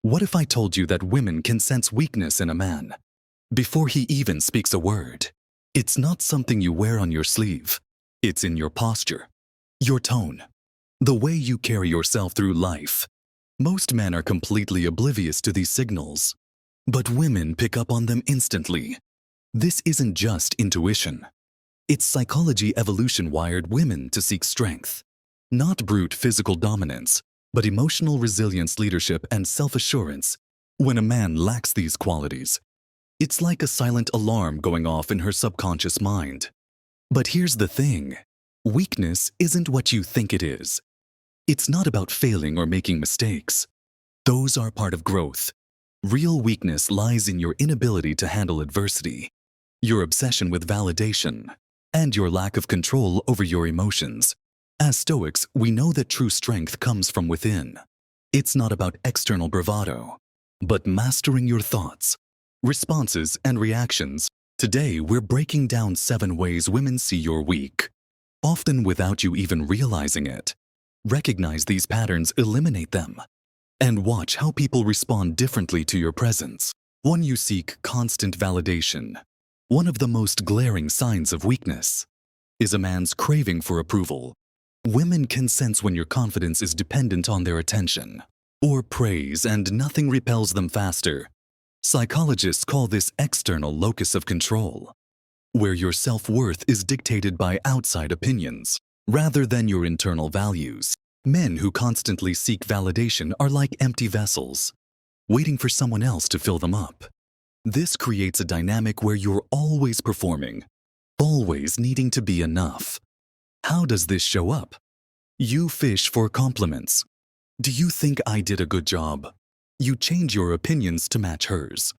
What if I told you that women can sense weakness in a man before he even speaks a word? It's not something you wear on your sleeve. It's in your posture, your tone, the way you carry yourself through life. Most men are completely oblivious to these signals, but women pick up on them instantly. This isn't just intuition. It's psychology evolution wired women to seek strength, not brute physical dominance, but emotional resilience, leadership, and self-assurance. When a man lacks these qualities, it's like a silent alarm going off in her subconscious mind. But here's the thing. Weakness isn't what you think it is. It's not about failing or making mistakes. Those are part of growth. Real weakness lies in your inability to handle adversity, your obsession with validation, and your lack of control over your emotions. As Stoics, we know that true strength comes from within. It's not about external bravado, but mastering your thoughts, responses, and reactions. Today, we're breaking down 7 ways women see you're weak, often without you even realizing it. Recognize these patterns, eliminate them, and watch how people respond differently to your presence. 1. You seek constant validation. One of the most glaring signs of weakness is a man's craving for approval. Women can sense when your confidence is dependent on their attention or praise, and nothing repels them faster. Psychologists call this external locus of control, where your self-worth is dictated by outside opinions rather than your internal values. Men who constantly seek validation are like empty vessels, waiting for someone else to fill them up. This creates a dynamic where you're always performing, always needing to be enough. How does this show up? You fish for compliments. Do you think I did a good job? You change your opinions to match hers.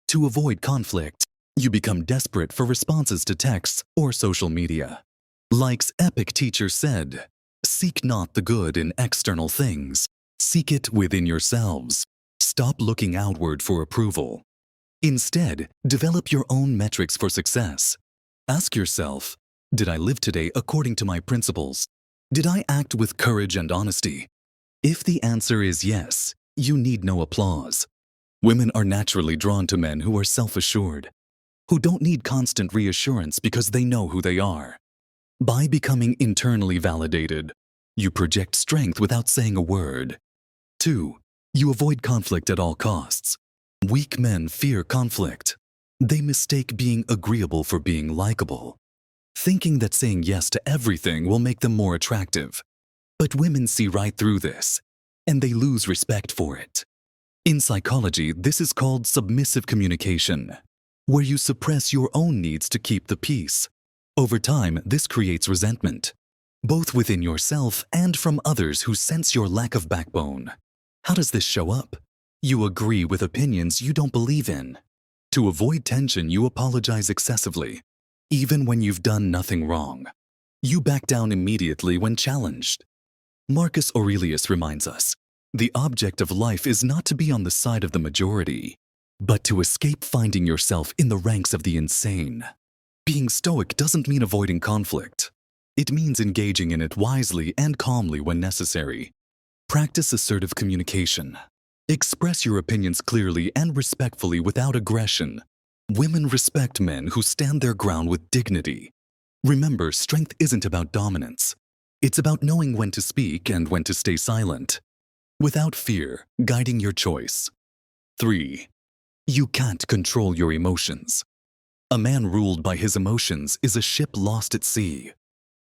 To avoid conflict, you become desperate for responses to texts or social media. Like's epic teacher said, "Seek not the good in external things. Seek it within yourselves. Stop looking outward for approval. Instead, develop your own metrics for success. Ask yourself, did I live today according to my principles? Did I act with courage and honesty? If the answer is yes, you need no applause. Women are naturally drawn to men who are self-assured, who don't need constant reassurance because they know who they are. By becoming internally validated, you project strength without saying a word. 2. You avoid conflict at all costs. Weak men fear conflict. They mistake being agreeable for being likable, thinking that saying yes to everything will make them more attractive. But women see right through this, and they lose respect for it. In psychology, this is called submissive communication, where you suppress your own needs to keep the peace. Over time, this creates resentment, both within yourself and from others who sense your lack of backbone. How does this show up? You agree with opinions you don't believe in. To avoid tension, you apologize excessively, even when you've done nothing wrong. You back down immediately when challenged. Marcus Aurelius reminds us, the object of life is not to be on the side of the majority, but to escape finding yourself in the ranks of the insane. Being stoic doesn't mean avoiding conflict. It means engaging in it wisely and calmly when necessary. Practice assertive communication. Express your opinions clearly and respectfully without aggression. Women respect men who stand their ground with dignity. Remember, strength isn't about dominance. It's about knowing when to speak and when to stay silent, without fear, guiding your choice. 3. You can't control your emotions. A man ruled by his emotions is a ship lost at sea.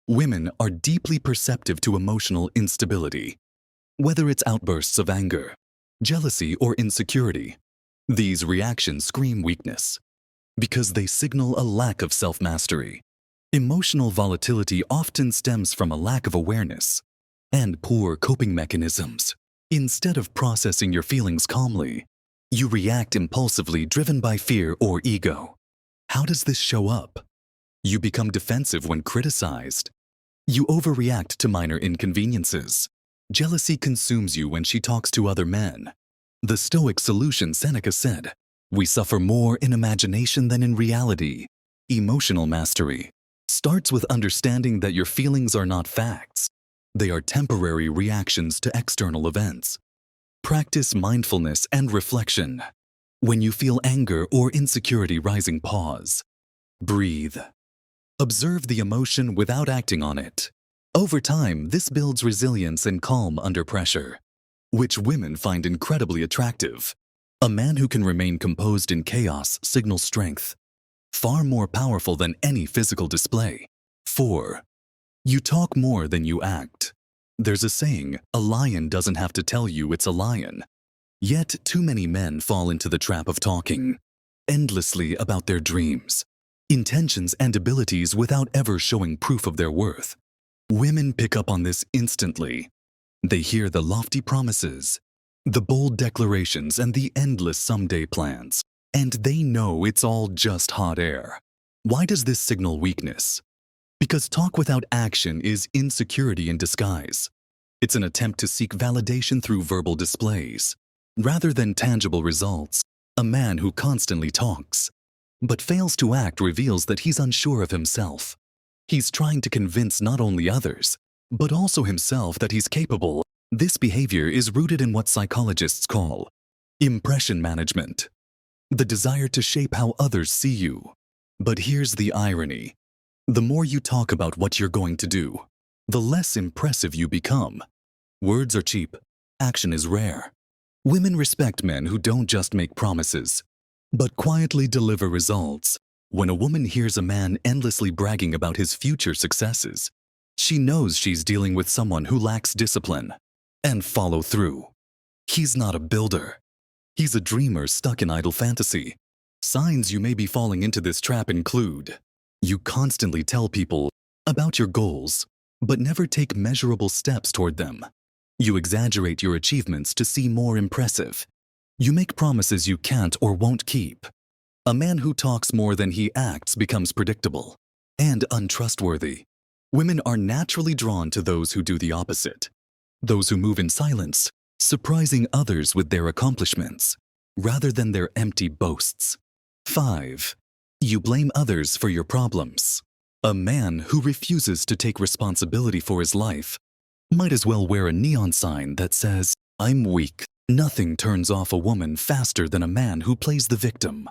Women are deeply perceptive to emotional instability, whether it's outbursts of anger, jealousy, or insecurity. These reactions scream weakness because they signal a lack of self-mastery. Emotional volatility often stems from a lack of awareness and poor coping mechanisms. Instead of processing your feelings calmly, you react impulsively, driven by fear or ego. How does this show up? You become defensive when criticized. You overreact to minor inconveniences. Jealousy consumes you when she talks to other men. The Stoic solution, Seneca said, "We suffer more in imagination than in reality." Emotional mastery starts with understanding that your feelings are not facts. They are temporary reactions to external events. Practice mindfulness and reflection. When you feel anger or insecurity rising, pause. Breathe. Observe the emotion without acting on it. Over time, this builds resilience and calm under pressure, which women find incredibly attractive. A man who can remain composed in chaos signals strength, far more powerful than any physical display. 4. You talk more than you act. There's a saying, a lion doesn't have to tell you it's a lion. Yet, too many men fall into the trap of talking endlessly about their dreams, intentions, and abilities without ever showing proof of their worth. Women pick up on this instantly. They hear the lofty promises, the bold declarations, and the endless someday plans, and they know it's all just hot air. Why does this signal weakness? Because talk without action is insecurity in disguise. It's an attempt to seek validation through verbal displays, rather than tangible results. A man who constantly talks, but fails to act, reveals that he's unsure of himself. He's trying to convince not only others, but also himself that he's capable. This behavior is rooted in what psychologists call impression management, the desire to shape how others see you. But here's the irony. The more you talk about what you're going to do, the less impressive you become. Words are cheap, action is rare. Women respect men who don't just make promises, but quietly deliver results. When a woman hears a man endlessly bragging about his future successes, she knows she's dealing with someone who lacks discipline and follow through. He's not a builder. He's a dreamer stuck in idle fantasy. Signs you may be falling into this trap include: you constantly tell people about your goals, but never take measurable steps toward them. You exaggerate your achievements to seem more impressive. You make promises you can't or won't keep. A man who talks more than he acts becomes predictable and untrustworthy. Women are naturally drawn to those who do the opposite, those who move in silence, surprising others with their accomplishments, rather than their empty boasts. 5. You blame others for your problems. A man who refuses to take responsibility for his life might as well wear a neon sign that says, "I'm weak." Nothing turns off a woman faster than a man who plays the victim,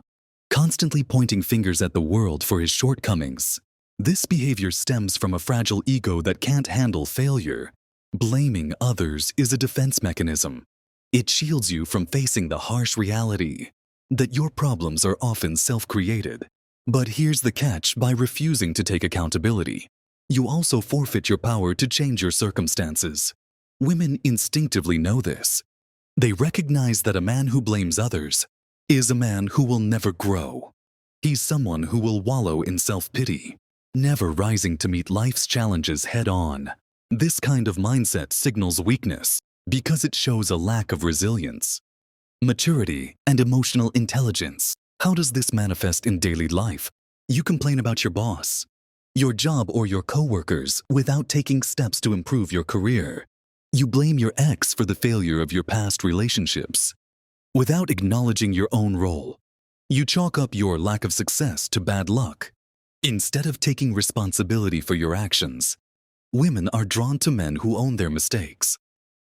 constantly pointing fingers at the world for his shortcomings. This behavior stems from a fragile ego that can't handle failure. Blaming others is a defense mechanism. It shields you from facing the harsh reality that your problems are often self-created. But here's the catch: by refusing to take accountability, you also forfeit your power to change your circumstances. Women instinctively know this. They recognize that a man who blames others is a man who will never grow. He's someone who will wallow in self-pity, never rising to meet life's challenges head-on. This kind of mindset signals weakness because it shows a lack of resilience, maturity, and emotional intelligence. How does this manifest in daily life? You complain about your boss, your job, or your coworkers without taking steps to improve your career. You blame your ex for the failure of your past relationships without acknowledging your own role. You chalk up your lack of success to bad luck instead of taking responsibility for your actions. Women are drawn to men who own their mistakes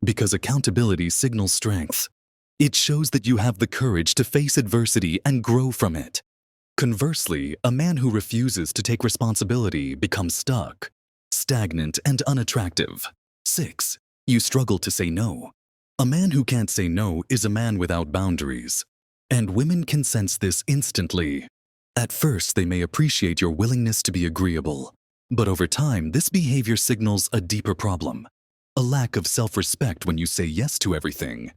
because accountability signals strength. It shows that you have the courage to face adversity and grow from it. Conversely, a man who refuses to take responsibility becomes stuck, stagnant, and unattractive. 6. You struggle to say no. A man who can't say no is a man without boundaries, and women can sense this instantly. At first, they may appreciate your willingness to be agreeable, but over time, this behavior signals a deeper problem: a lack of self-respect. When you say yes to everything,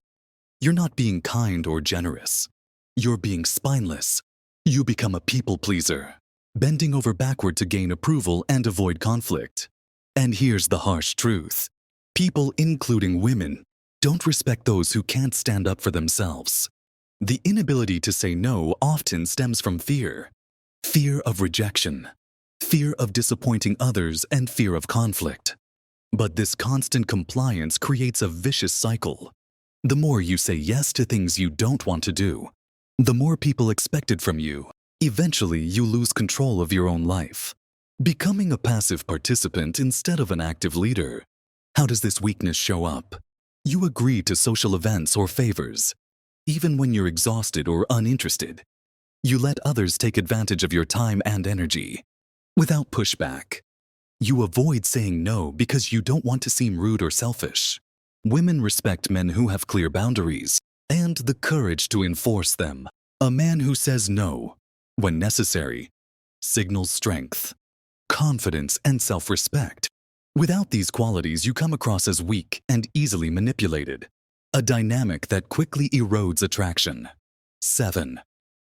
you're not being kind or generous. You're being spineless. You become a people pleaser, bending over backward to gain approval and avoid conflict. And here's the harsh truth: people, including women, don't respect those who can't stand up for themselves. The inability to say no often stems from fear. Fear of rejection, fear of disappointing others, and fear of conflict. But this constant compliance creates a vicious cycle. The more you say yes to things you don't want to do, the more people expect it from you. Eventually, you lose control of your own life, becoming a passive participant instead of an active leader. How does this weakness show up? You agree to social events or favors, even when you're exhausted or uninterested. You let others take advantage of your time and energy, without pushback. You avoid saying no because you don't want to seem rude or selfish. Women respect men who have clear boundaries and the courage to enforce them. A man who says no, when necessary, signals strength, confidence, and self-respect. Without these qualities, you come across as weak and easily manipulated, a dynamic that quickly erodes attraction. 7.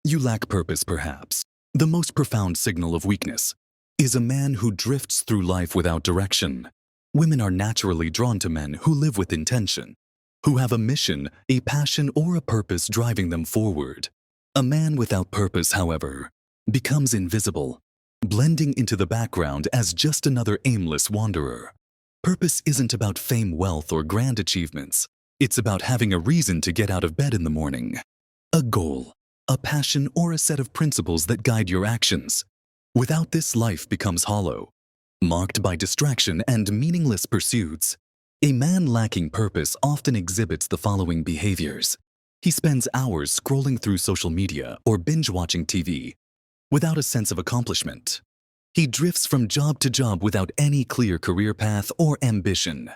You lack purpose, perhaps. The most profound signal of weakness is a man who drifts through life without direction. Women are naturally drawn to men who live with intention, who have a mission, a passion, or a purpose driving them forward. A man without purpose, however, becomes invisible, blending into the background as just another aimless wanderer. Purpose isn't about fame, wealth, or grand achievements. It's about having a reason to get out of bed in the morning. A goal, a passion, or a set of principles that guide your actions. Without this, life becomes hollow, marked by distraction and meaningless pursuits. A man lacking purpose often exhibits the following behaviors. He spends hours scrolling through social media or binge-watching TV without a sense of accomplishment. He drifts from job to job without any clear career path or ambition.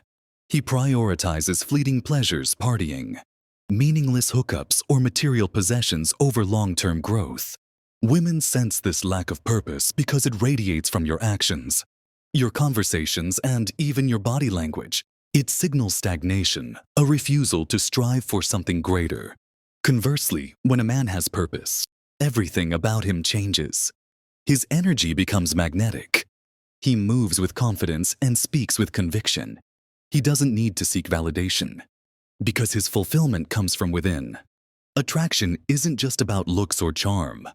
He prioritizes fleeting pleasures, partying, meaningless hookups, or material possessions over long-term growth. Women sense this lack of purpose because it radiates from your actions, your conversations, and even your body language. It signals stagnation, a refusal to strive for something greater. Conversely, when a man has purpose, everything about him changes. His energy becomes magnetic. He moves with confidence and speaks with conviction. He doesn't need to seek validation, because his fulfillment comes from within. Attraction isn't just about looks or charm.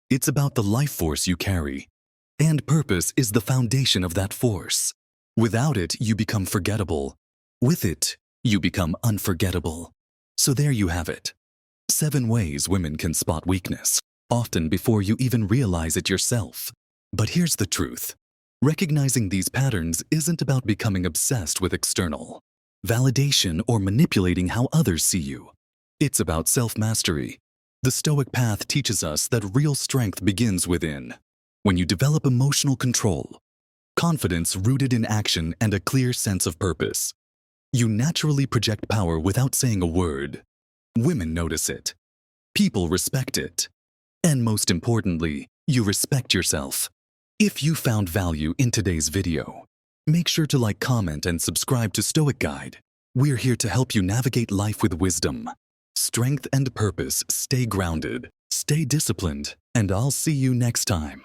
It's about the life force you carry. And purpose is the foundation of that force. Without it, you become forgettable. With it, you become unforgettable. So there you have it. 7 ways women can spot weakness, often before you even realize it yourself. But here's the truth. Recognizing these patterns isn't about becoming obsessed with external validation or manipulating how others see you. It's about self-mastery. The Stoic path teaches us that real strength begins within. When you develop emotional control, confidence rooted in action, and a clear sense of purpose, you naturally project power without saying a word. Women notice it. People respect it. And most importantly, you respect yourself. If you found value in today's video, make sure to like, comment, and subscribe to Stoic Guide. We're here to help you navigate life with wisdom, strength, and purpose. Stay grounded, stay disciplined, and I'll see you next time.